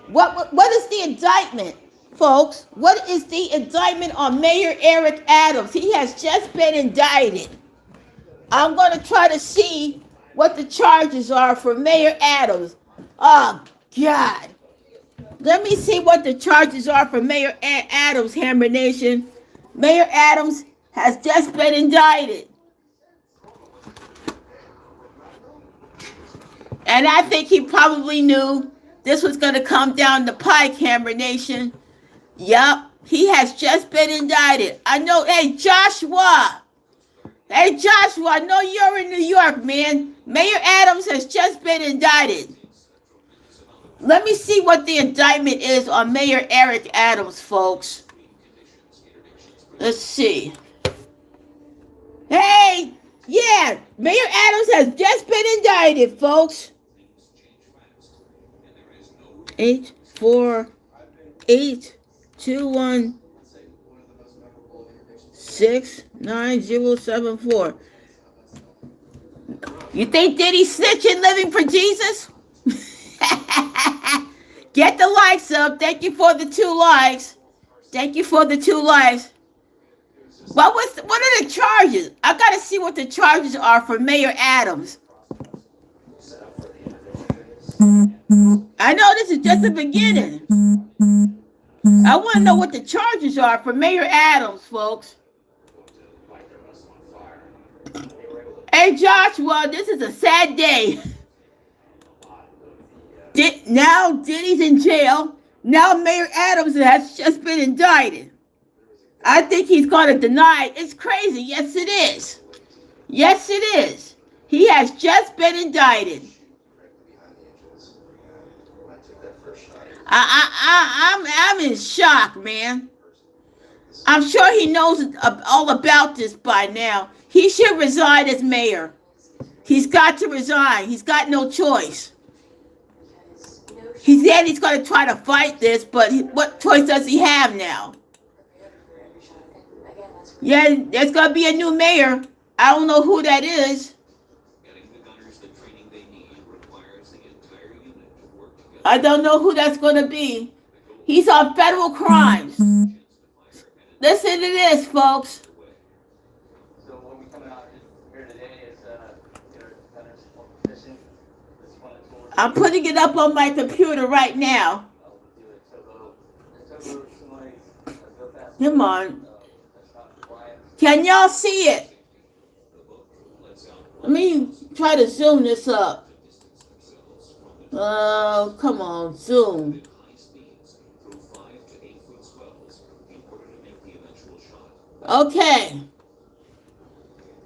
What is the indictment, folks? What is the indictment on Mayor Eric Adams? He has just been indicted. I'm going to try to see what the charges are for Mayor Adams. Oh, God. Let me see what the charges are for Mayor Adams, Hammer Nation. Mayor Adams has just been indicted. And I think he probably knew this was going to come down the pike, Hammer Nation. Yup, he has just been indicted. I know, hey, Joshua. Hey, Joshua, I know you're in New York, man. Mayor Adams has just been indicted. Let me see what the indictment is on Mayor Eric Adams, folks. Let's see. Hey, yeah, Mayor Adams has just been indicted, folks. 848-216-9074. You think Diddy's snitching living for Jesus? Get the likes up. Thank you for the 2 likes. Thank you for the 2 likes. What are the charges? I gotta see what the charges are for Mayor Adams. I know this is just the beginning. I want to know what the charges are for Mayor Adams, folks. Hey, Joshua, this is a sad day. Now Diddy's in jail. Now Mayor Adams has just been indicted. I think he's going to deny it. It's crazy. Yes, it is. Yes, it is. He has just been indicted. I'm in shock, man. I'm sure he knows all about this by now. He should resign as mayor. He's got to resign. He's got no choice. He said he's going to try to fight this, but what choice does he have now? Yeah, there's going to be a new mayor. I don't know who that is. I don't know who that's going to be. He's on federal crimes. Listen to this, folks. So what we coming out here today is I'm putting it up on my computer right now. Come on. Can y'all see it? Let me try to zoom this up. Oh, come on, zoom. Okay.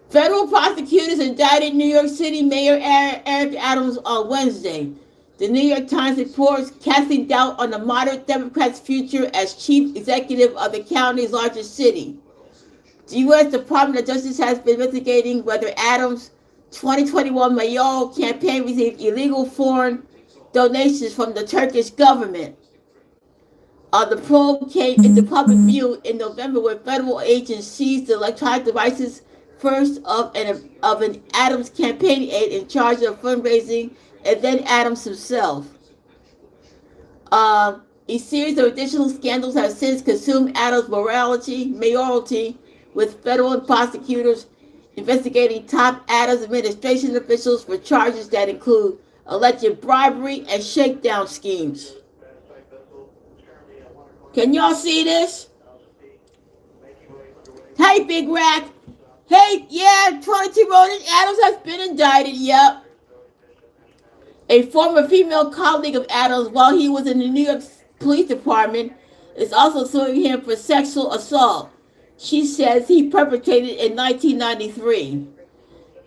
Federal prosecutors indicted New York City Mayor Eric Adams on Wednesday. The New York Times reports, casting doubt on the moderate Democrat's future as chief executive of the county's largest city. The U.S. Department of Justice has been investigating whether Adams' 2021 mayoral campaign received illegal foreign donations from the Turkish government. The probe came into public view in November when federal agents seized the electronic devices first of an Adams campaign aide in charge of fundraising, and then Adams himself. A series of additional scandals have since consumed Adams' mayoralty, with federal prosecutors investigating top Adams administration officials for charges that include alleged bribery and shakedown schemes. Can y'all see this? Hey, Big Rack. Hey, yeah, 22-year-old Adams has been indicted, yep. A former female colleague of Adams, while he was in the New York Police Department, is also suing him for sexual assault. She says he perpetrated in 1993.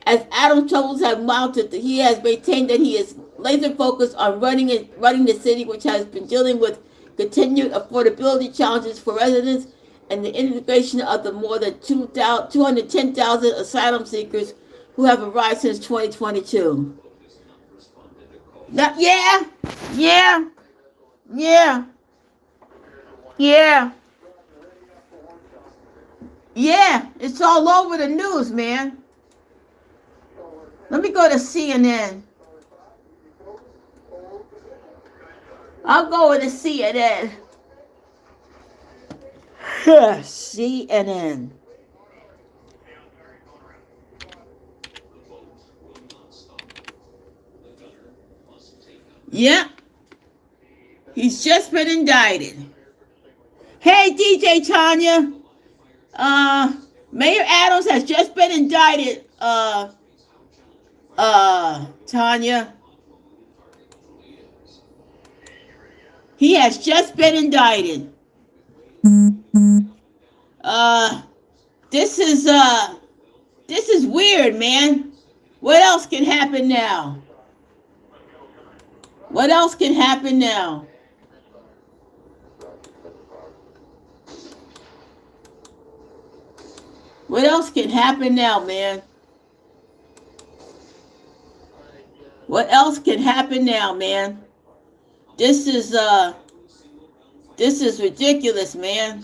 As Adams' troubles have mounted, he has maintained that he is laser focused on running the city, which has been dealing with continued affordability challenges for residents and the integration of the more than 210,000 asylum seekers who have arrived since 2022. Now, yeah, it's all over the news, man. Let me go to CNN. I'll go with the CNN. CNN. Yep. He's just been indicted. Hey, DJ Tanya. Mayor Adams has just been indicted. Tanya. He has just been indicted. This is weird, man. What else can happen now? What else can happen now? What else can happen now, man? What else can happen now, man? This is ridiculous, man.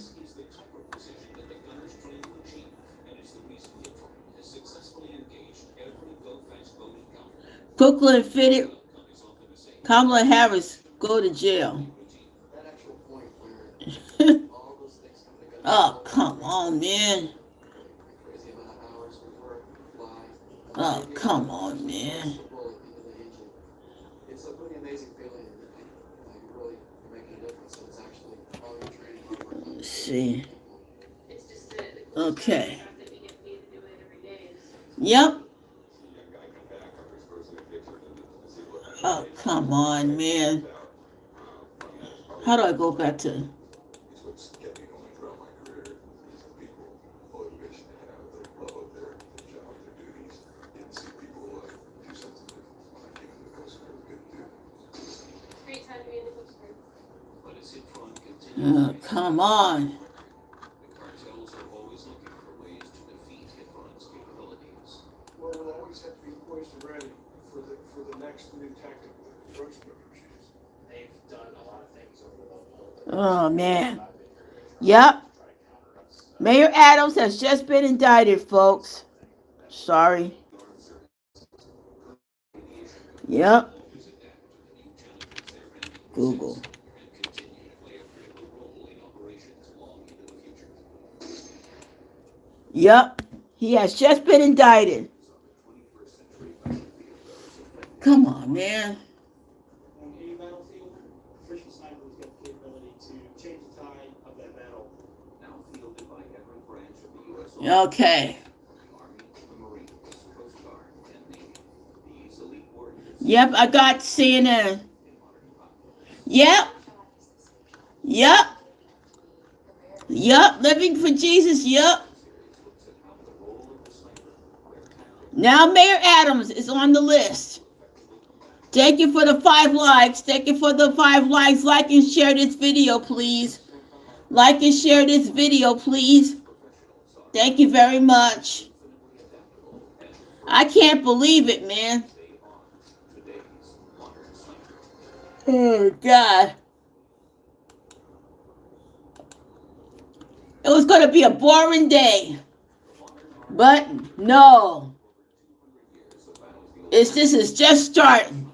Brooklyn fitted Kamala Harris go to jail. Oh, come on, man. Oh, come on, man. It's a pretty amazing feeling. You're really making a difference. It's actually all your training. Let's see. Okay. Yep. Oh, come on, man. How do I go back to... Oh, come on. The cartels are always looking for ways to defeat Hitron's capabilities. Well, we'll always have to be poised and ready for the next new tactic with drug smuggling. They've done a lot of things over the... Oh, man. Yep. Mayor Adams has just been indicted, folks. Sorry. Yep. Google. Yep, he has just been indicted. Come on, man. On any battlefield, official snipers get the capability to change the tide of that battle. Now fielded by every branch of the U.S. Army. Okay. The Army, the Marines, Coast Guard, and Navy. These elite warriors. Yep, I got CNN. Yep. Yep. Yep, living for Jesus, yep. Now Mayor Adams is on the list. Thank you for the 5 likes. Thank you for the 5 likes. Like and share this video, please. Like and share this video, please. Thank you very much. I can't believe it, man. Oh, God. It was going to be a boring day. But no. This is just starting.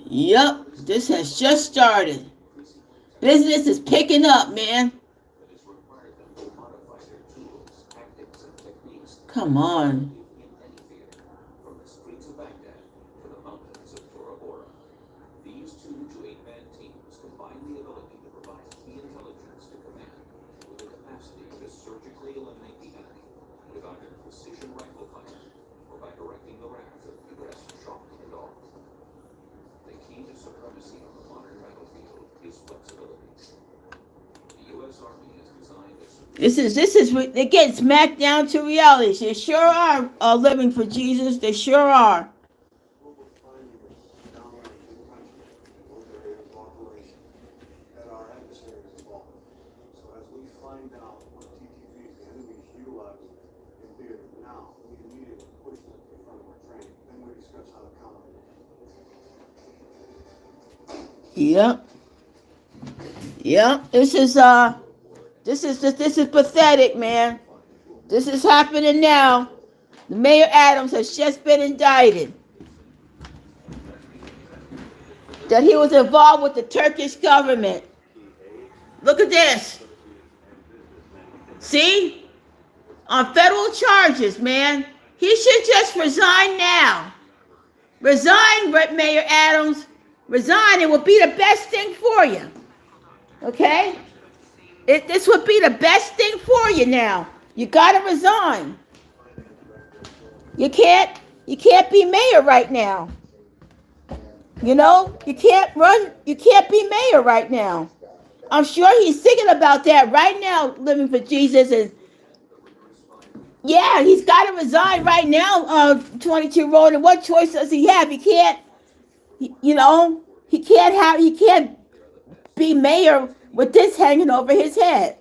Yep, this has just started. Business is picking up, man. Come on. These 2 to 8-man teams combine the ability to provide key intelligence to command with the capacity to surgically eliminate the enemy with either precision rifle fire or by directing the wrath of U.S. shock and awe. The key to supremacy on the modern battlefield is flexibility. The U.S. Army is designed as... This is they get smacked down to reality. They sure are living for Jesus. They sure are. Yep. Yep. This is pathetic, man. This is happening now. The Mayor Adams has just been indicted. that he was involved with the Turkish government. Look at this. See? On federal charges, man. He should just resign now. Resign, Mayor Adams. Resign. It would be the best thing for you. Okay? This would be the best thing for you now. You gotta resign. You can't be mayor right now. You know, you can't be mayor right now. I'm sure he's thinking about that right now, living for Jesus. And yeah, he's got to resign right now, 22-year-old. And what choice does he have? He can't, he can't be mayor with this hanging over his head.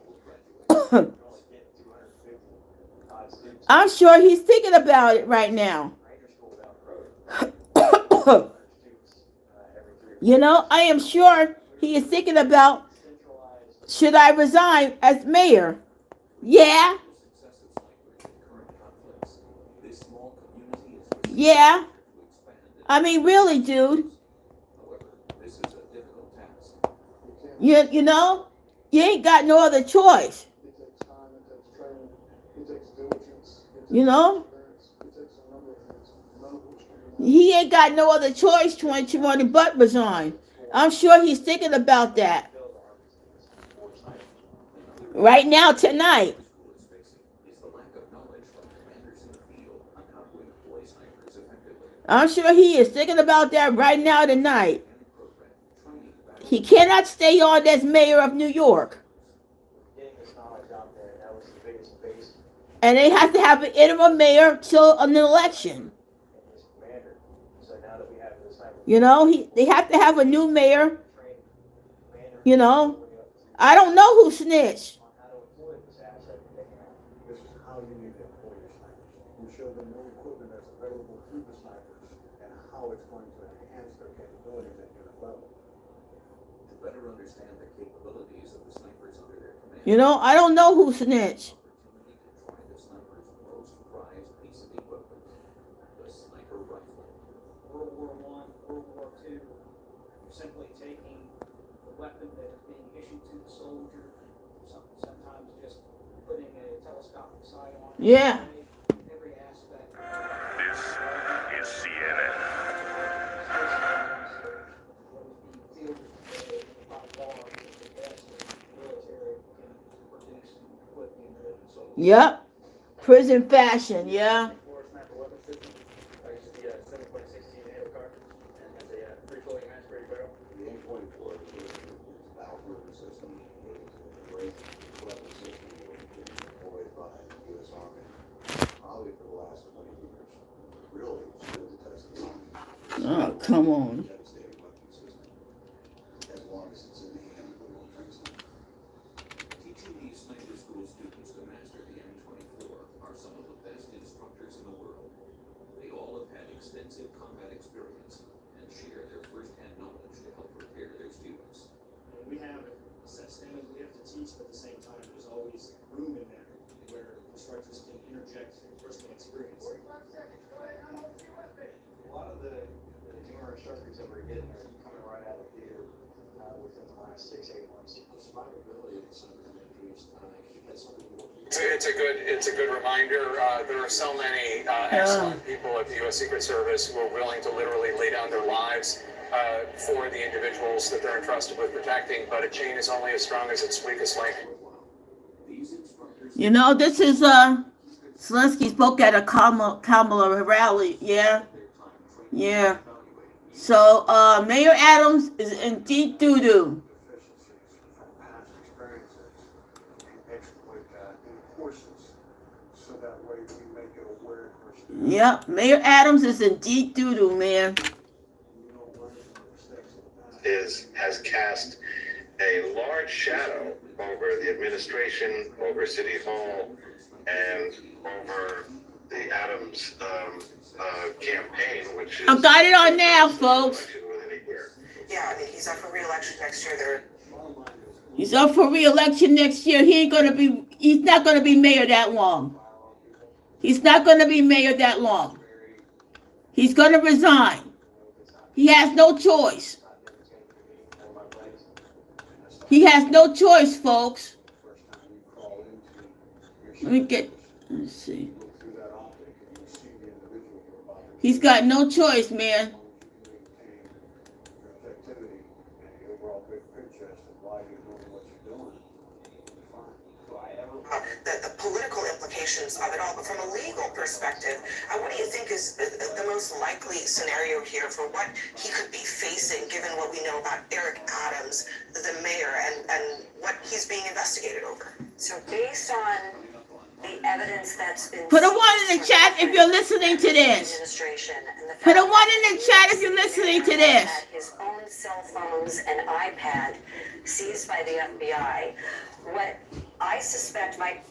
I'm sure he's thinking about it right now. I am sure he is thinking about, should I resign as mayor? Yeah. Yeah. I mean, really, dude. You ain't got no other choice. He ain't got no other choice, 2021, but resign. I'm sure he's thinking about that. Right now, tonight. I'm sure he is thinking about that right now, tonight. He cannot stay on as mayor of New York. And they have to have an interim mayor till an election. They have to have a new mayor. I don't know who snitched. I don't know who snitched. World War I, World War II, simply taking the weapon that is being issued to the soldier, sometimes just putting a telescopic sight on it. Yeah. Every aspect. This is CNN. Yep. Prison fashion, yeah. Oh, come on. Teaching these sniper school students to master the M24 are some of the best instructors in the world. They all have had extensive combat experience and share their first-hand knowledge to help prepare their students. We have a set standard we have to teach, but at the same time, there's always room in there where instructors can interject personal experience. A lot of the newer instructors that we're getting are coming right out of theater within the last 6-8 months. Survivability is something that needs It's a good reminder. There are so many excellent people at the U.S. Secret Service who are willing to literally lay down their lives for the individuals that they're entrusted with protecting. But a chain is only as strong as its weakest link. This is Zelensky spoke at a Kamala rally. Yeah. So Mayor Adams is in deep doo-doo. Yep, Mayor Adams is in deep doo-doo, man. Has cast a large shadow over the administration, over City Hall, and over the Adams campaign, which is... I've got it on now, folks. Yeah, I mean, he's up for re-election next year. He's up for re-election next year. He's not gonna be mayor that long. He's not gonna be mayor that long. He's gonna resign. He has no choice. He has no choice, folks. Let's see. He's got no choice, man. The political implications of it all, but from a legal perspective, what do you think is the most likely scenario here for what he could be facing, given what we know about Eric Adams, the mayor, and what he's being investigated over? So based on the evidence that's been Put a one in the chat if you're listening to this. Put a one in the chat if you're listening to this. His own cell phones and iPad seized by the FBI. What I suspect might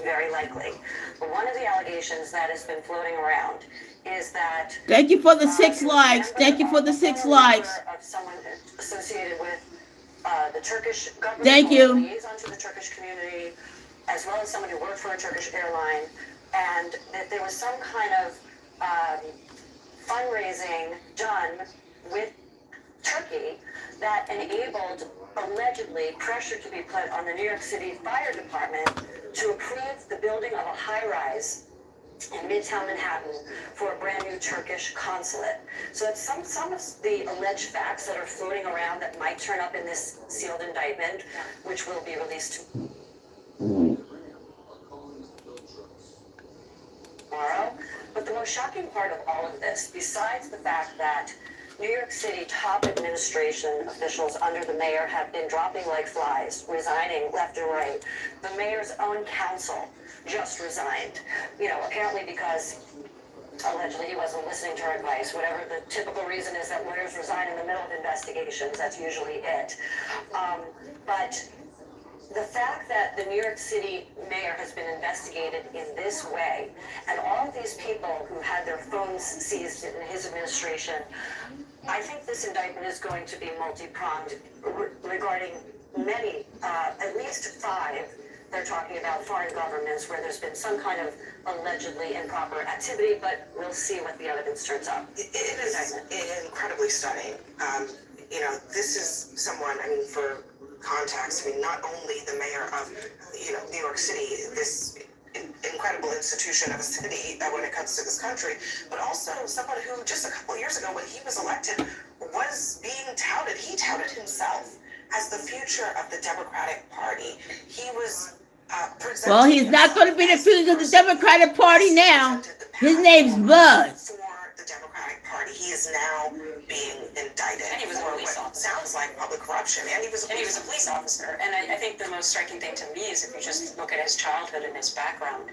very likely. But one of the allegations that has been floating around is that thank you for the 6 likes. Thank you for the 6 likes. Of someone associated with the Turkish government, thank you. Liaison to the Turkish community, as well as someone who worked for a Turkish airline, and that there was some kind of fundraising done with Turkey that enabled, allegedly, pressure to be put on the New York City Fire Department to approve the building of a high-rise in Midtown Manhattan for a brand new Turkish consulate. So that's some of the alleged facts that are floating around that might turn up in this sealed indictment, which will be released tomorrow. But the most shocking part of all of this, besides the fact that New York City top administration officials under the mayor have been dropping like flies, resigning left and right. The mayor's own counsel just resigned, apparently because allegedly he wasn't listening to her advice. Whatever the typical reason is that lawyers resign in the middle of investigations, that's usually it. But the fact that the New York City mayor has been investigated in this way, and all of these people who had their phones seized in his administration, I think this indictment is going to be multi-pronged regarding many, at least 5. They're talking about foreign governments where there's been some kind of allegedly improper activity, but we'll see what the evidence turns up. It is incredibly stunning. This is someone, for context, not only the mayor of, New York City, this incredible institution of a city when it comes to this country, but also someone who just a couple of years ago when he was elected was being touted. He touted himself as the future of the Democratic Party. He was well, he's not going to be the future of the Democratic Party now. His name's Bud. For the Democratic Party, he is now being indicted. And he was a police officer. Sounds like public corruption. And he was a police officer. And I think the most striking thing to me is if you just look at his childhood and his background.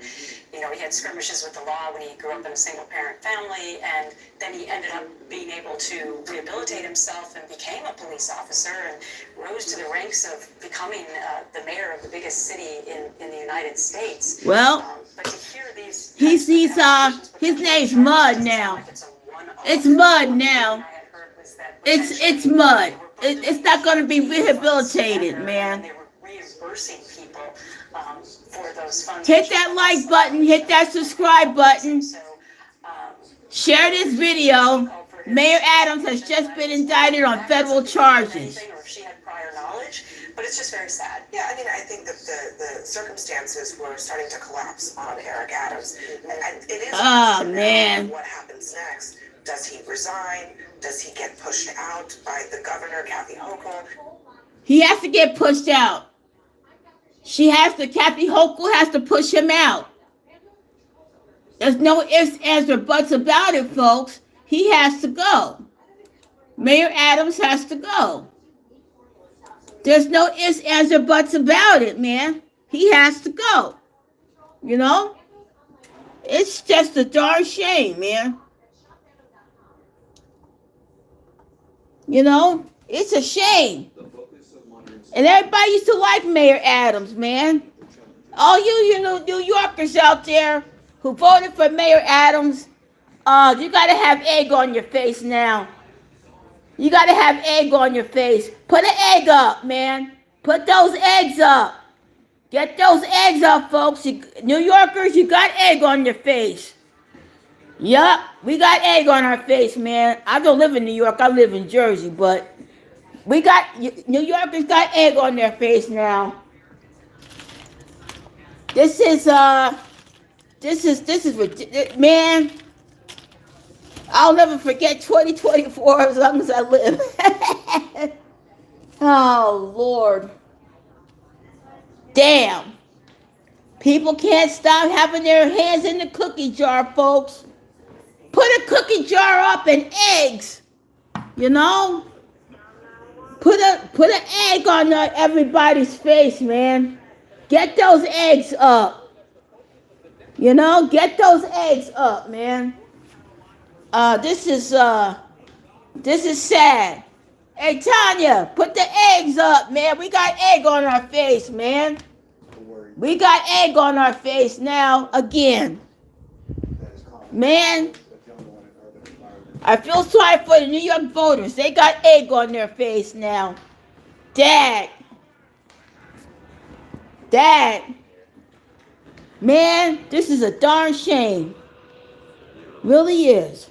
He had skirmishes with the law when he grew up in a single-parent family, and then he ended up being able to rehabilitate himself and became a police officer and rose to the ranks of becoming the mayor of the biggest city in the United States. Well, but to hear these his name's Mud now. It's Mud now. It's Mud. It's not going to be rehabilitated, man. They were reimbursing people for those funds. Hit that like button. Hit that subscribe button. Share this video. Mayor Adams has just been indicted on federal charges. Or if she had prior knowledge, but it's just very sad. Yeah, I think that the circumstances were starting to collapse on Eric Adams. And it is man. What happens next? Does he resign? Does he get pushed out by the governor, Kathy Hochul? He has to get pushed out. Kathy Hochul has to push him out. There's no ifs, ands, or buts about it, folks. He has to go. Mayor Adams has to go. There's no ifs, ands, or buts about it, man. He has to go. It's just a darn shame, man. It's a shame. And everybody used to like Mayor Adams, man. All you New Yorkers out there who voted for Mayor Adams, you got to have egg on your face now. You got to have egg on your face. Put an egg up, man. Put those eggs up. Get those eggs up, folks. New Yorkers, you got egg on your face. Yup, we got egg on our face, man. I don't live in New York. I live in Jersey, but We got New Yorkers got egg on their face now. This is man. I'll never forget 2024 as long as I live. Oh Lord, damn! People can't stop having their hands in the cookie jar, folks. Put a cookie jar up and eggs. You know, put an egg on everybody's face, man. Get those eggs up. You know, get those eggs up, man. This is sad. Hey Tanya, put the eggs up, man. We got egg on our face, man. We got egg on our face now again. Man, I feel sorry for the New York voters. They got egg on their face now. Dad. Man, this is a darn shame. Really is.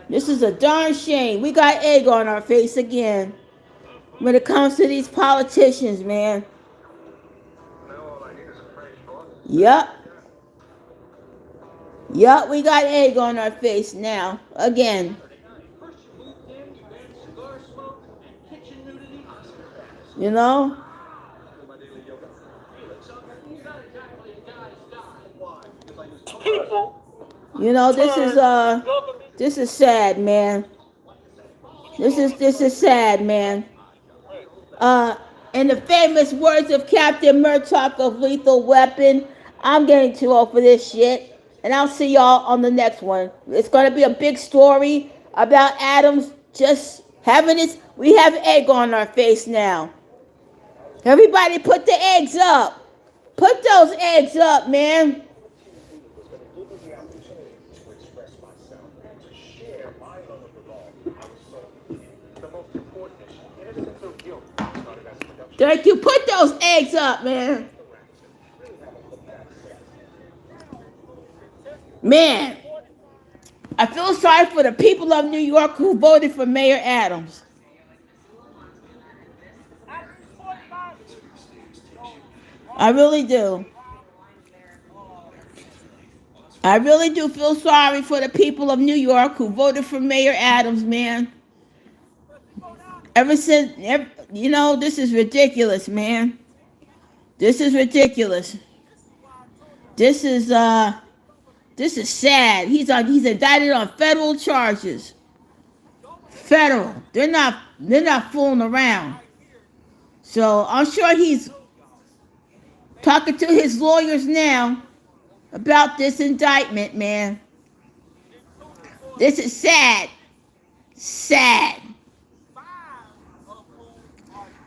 This is a darn shame. We got egg on our face again when it comes to these politicians, man. Yup, we got egg on our face now again. You know? You know, this is sad, man. This is sad, man. In the famous words of Captain Murtaugh of Lethal Weapon, I'm getting too old for this shit. And I'll see y'all on the next one. It's going to be a big story about Adams just having this. We have egg on our face now. Everybody put the eggs up. Put those eggs up, man. Thank you. Put those eggs up, man. Man, I feel sorry for the people of New York who voted for Mayor Adams. I really do. I really do feel sorry for the people of New York who voted for Mayor Adams, man. Ever since, you know, this is ridiculous, man. This is ridiculous. This is sad. He's indicted on federal charges. Federal. They're not fooling around. So I'm sure he's talking to his lawyers now about this indictment, man. This is sad. Sad.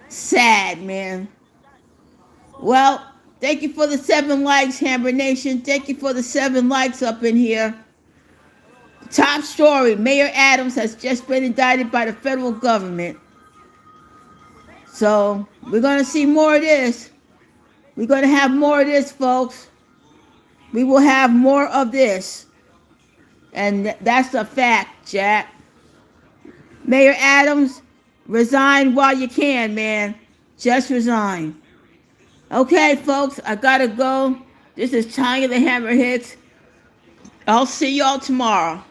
Sad, man. Well, thank you for the 7 likes, Hammer Nation. Thank you for the 7 likes up in here. Top story. Mayor Adams has just been indicted by the federal government. So, we're going to see more of this. We're going to have more of this, folks. We will have more of this. And that's a fact, Jack. Mayor Adams, resign while you can, man. Just resign. Okay, folks, I gotta go. This is Tanya the Hammer Hicks. I'll see y'all tomorrow.